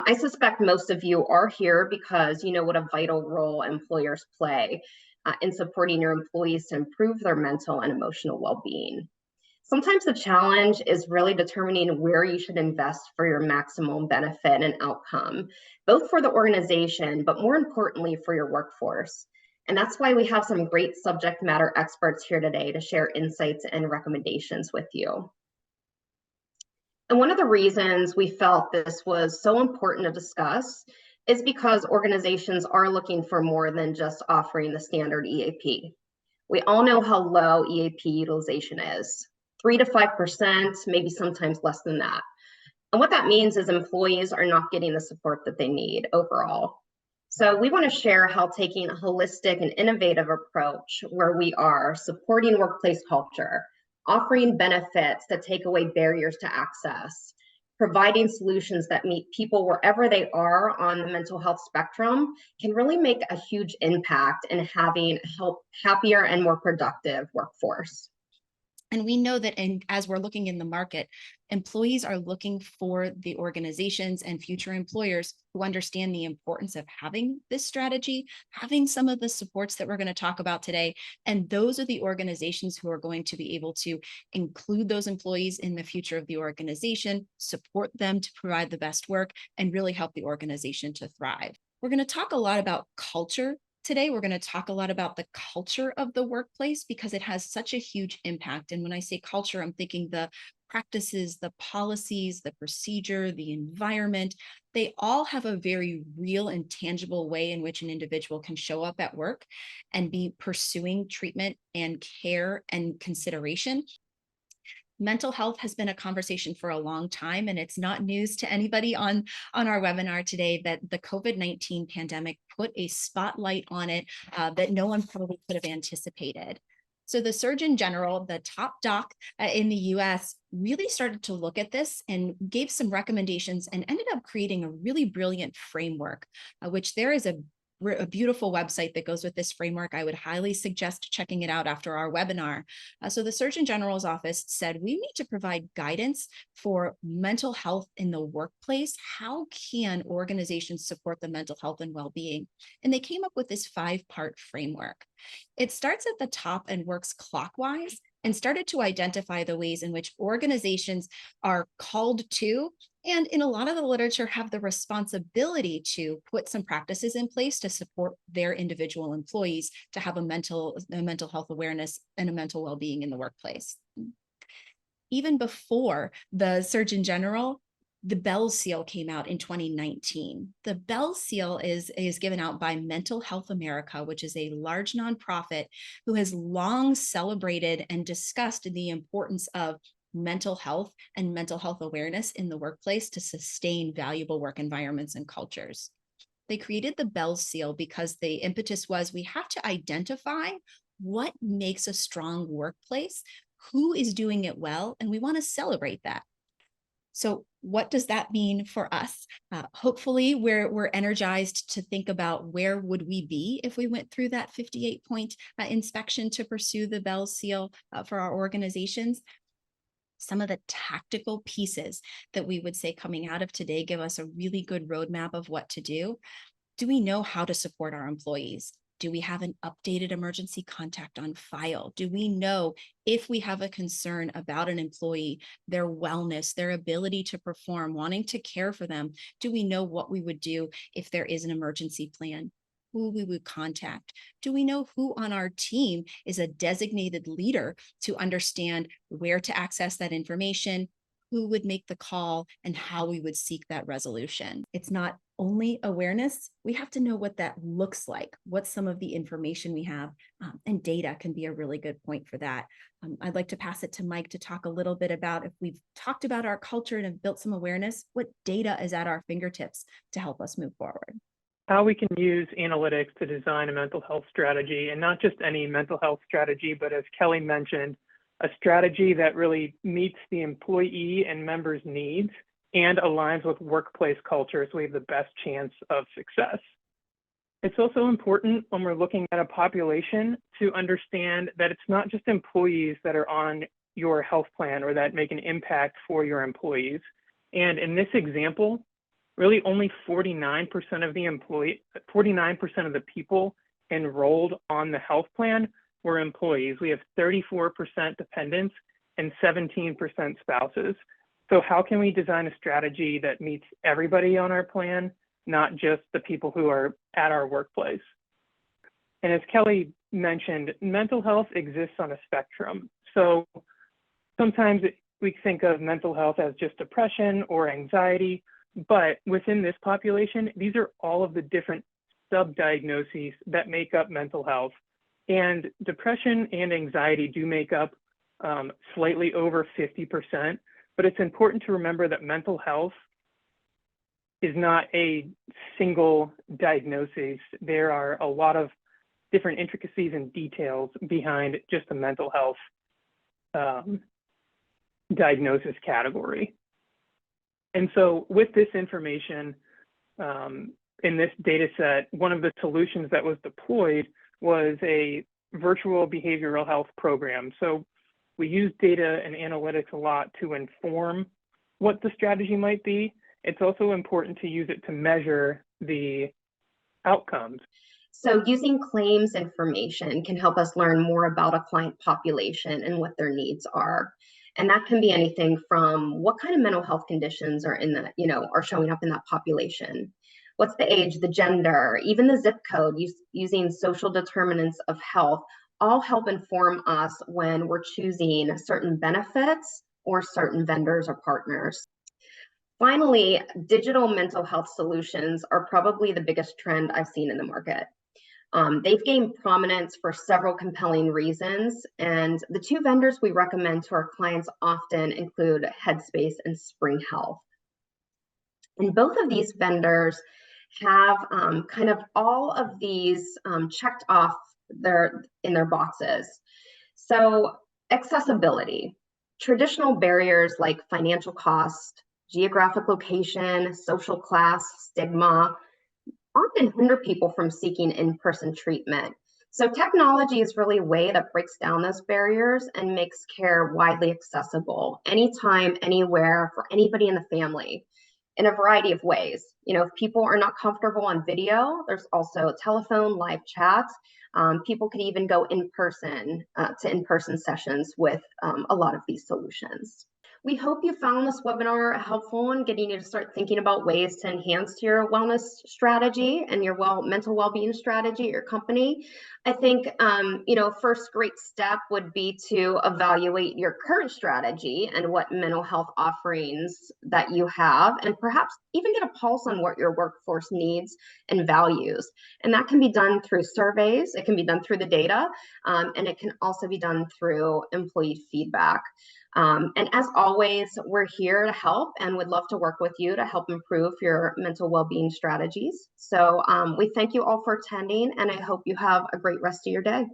I suspect most of you are here because you know what a vital role employers play in supporting your employees to improve their mental and emotional well being. Sometimes the challenge is really determining where you should invest for your maximum benefit and outcome, both for the organization, but more importantly, for your workforce. And that's why we have some great subject matter experts here today to share insights and recommendations with you. And one of the reasons we felt this was so important to discuss is because organizations are looking for more than just offering the standard EAP. We all know how low EAP utilization is, 3 to 5%, maybe sometimes less than that. And what that means is employees are not getting the support that they need overall. So we want to share how taking a holistic and innovative approach where we are supporting workplace culture, offering benefits that take away barriers to access, providing solutions that meet people wherever they are on the mental health spectrum can really make a huge impact in having a happier and more productive workforce. And we know that as we're looking in the market, employees are looking for the organizations and future employers who understand the importance of having this strategy, having some of the supports that we're going to talk about today. And those are the organizations who are going to be able to include those employees in the future of the organization, support them to provide the best work, and really help the organization to thrive. We're going to talk a lot about culture. Today, we're going to talk a lot about the culture of the workplace because it has such a huge impact. And when I say culture, I'm thinking the practices, the policies, the procedure, the environment. They all have a very real and tangible way in which an individual can show up at work and be pursuing treatment and care and consideration. Mental health has been a conversation for a long time, and it's not news to anybody on our webinar today that the COVID-19 pandemic put a spotlight on it that no one probably could have anticipated. So the Surgeon General, the top doc in the US, really started to look at this and gave some recommendations and ended up creating a really brilliant framework, which there is a beautiful website that goes with this framework. I would highly suggest checking it out after our webinar. So the Surgeon General's office said, we need to provide guidance for mental health in the workplace. How can organizations support the mental health and well-being? And they came up with this 5-part framework. It starts at the top and works clockwise and started to identify the ways in which organizations are called to, and in a lot of the literature have the responsibility to put some practices in place to support their individual employees to have a mental health awareness and a mental well-being in the workplace. Even before the Surgeon General, the Bell Seal came out in 2019. The Bell Seal is given out by Mental Health America, which is a large nonprofit who has long celebrated and discussed the importance of mental health and mental health awareness in the workplace to sustain valuable work environments and cultures. They created the Bell Seal because the impetus was we have to identify what makes a strong workplace, who is doing it well, and we want to celebrate that. So what does that mean for us? Hopefully we're energized to think about where would we be if we went through that 58-point inspection to pursue the Bell Seal for our organizations. Some of the tactical pieces that we would say coming out of today give us a really good roadmap of what to do. Do we know how to support our employees? Do we have an updated emergency contact on file? Do we know if we have a concern about an employee, their wellness, their ability to perform, wanting to care for them? Do we know what we would do if there is an emergency plan? Who we would contact? Do we know who on our team is a designated leader to understand where to access that information, who would make the call, and how we would seek that resolution? It's not only awareness, we have to know what that looks like, what some of the information we have, and data can be a really good point for that. I'd like to pass it to Mike to talk a little bit about, if we've talked about our culture and have built some awareness, what data is at our fingertips to help us move forward. How we can use analytics to design a mental health strategy, and not just any mental health strategy, but as Kelly mentioned, a strategy that really meets the employee and members' needs and aligns with workplace culture so we have the best chance of success. It's also important when we're looking at a population to understand that it's not just employees that are on your health plan or that make an impact for your employees. And in this example, really only 49% of the 49% of the people enrolled on the health plan were employees. We have 34% dependents and 17% spouses. So how can we design a strategy that meets everybody on our plan, not just the people who are at our workplace? And as Kelly mentioned, mental health exists on a spectrum. So sometimes we think of mental health as just depression or anxiety, but within this population, these are all of the different sub-diagnoses that make up mental health. And depression and anxiety do make up slightly over 50%, but it's important to remember that mental health is not a single diagnosis. There are a lot of different intricacies and details behind just the mental health diagnosis category. And so with this information in this data set, one of the solutions that was deployed was a virtual behavioral health program. So we use data and analytics a lot to inform what the strategy might be. It's also important to use it to measure the outcomes. So using claims information can help us learn more about a client population and what their needs are. And that can be anything from what kind of mental health conditions are in the, are showing up in that population. What's the age, the gender, even the zip code, using social determinants of health, all help inform us when we're choosing certain benefits or certain vendors or partners. Finally, digital mental health solutions are probably the biggest trend I've seen in the market. They've gained prominence for several compelling reasons, and the two vendors we recommend to our clients often include Headspace and Spring Health. And both of these vendors have kind of all of these checked off in their boxes. So accessibility, traditional barriers like financial cost, geographic location, social class, stigma, often hinder people from seeking in-person treatment. So technology is really a way that breaks down those barriers and makes care widely accessible, anytime, anywhere, for anybody in the family, in a variety of ways. If people are not comfortable on video, there's also telephone, live chat. People could even go in person to in-person sessions with a lot of these solutions. We hope you found this webinar helpful in getting you to start thinking about ways to enhance your wellness strategy and your mental well-being strategy at your company. I think, first great step would be to evaluate your current strategy and what mental health offerings that you have, and perhaps even get a pulse on what your workforce needs and values. And that can be done through surveys, it can be done through the data, and it can also be done through employee feedback. And as always, we're here to help and would love to work with you to help improve your mental well-being strategies. So we thank you all for attending, and I hope you have a great rest of your day.